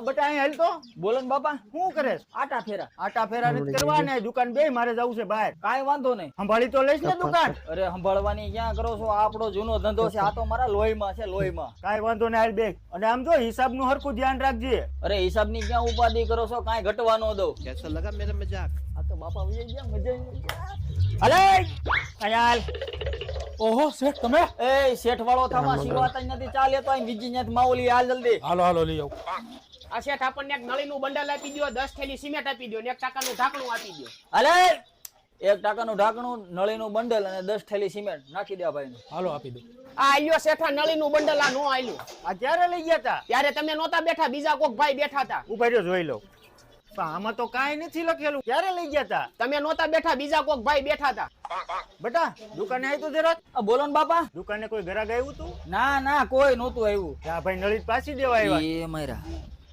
બટા અહીં હાલ તો. બોલો ને બાપા. શું કરે? આટા ફેરા. આટા ફેરા નથી કરવા ને, દુકાન બે મારે જવું છે બહાર. કાંઈ વાંધો નહીં. સંભાળી તો લઈશ ને દુકાન. અરે સંભાળવાની ક્યાં કરો છો? આપણો જૂનો ધંધો છે, આ તો મારા લોહીમાં છે, લોહીમાં. કાંઈ વાંધો નહીં, હાલ બે. અને આમ જો હિસાબ નું હરખું ધ્યાન રાખજે. અરે હિસાબની ક્યાં ઉપાધિ કરો છો? કાંઈ ઘટવા ન દઉં. कैसा लगा मेरा मजाक? આ તો બાપા વહી ગયા, મજા આવી ગયા. અલે અહીંયા હાલ. ઓહો શેઠ તમે એ શેઠ વાળો થામાં શિવાતા જ નથી. ચાલે તો અહીં બીજી ન્યાથી માઓલી હાલ જલ્દી. હાલો હાલો લઈ આવો. આ શેઠ આપણને એક નળીનું બંડલ આપી દ્યો, 10 થેલી સિમેન્ટ આપી દ્યો ને 1 ટાકાનું ઢાંકણું આપી દ્યો. અલે 1 ટાકાનું ઢાંકણું, નળીનું બંડલ અને 10 થેલી સિમેન્ટ નાખી દે ભાઈ. હાલો આપી દો. આ આલ્યો શેઠા નળીનું બંડલ, આ નો આલ્યું. આ ક્યારે લઈ ગયા તા? ત્યારે તમે નહોતા બેઠા, બીજા કોક ભાઈ બેઠા હતા. ઉભા રહ્યો જોઈ લો. પણ આમાં તો કાંઈ નથી લખેલું. ક્યારે લઈ ગયા તા? તમે નહોતા બેઠા, બીજા કોક ભાઈ બેઠા હતા. બટા દુકાને આવી તો જરાક. આ બોલો ને બાપા. દુકાને કોઈ ગ્રાહક આવ્યું તું? ના ના કોઈ નહોતું આવ્યું. આ ભાઈ નળી પાછી દેવા આવ્યા. એ મારા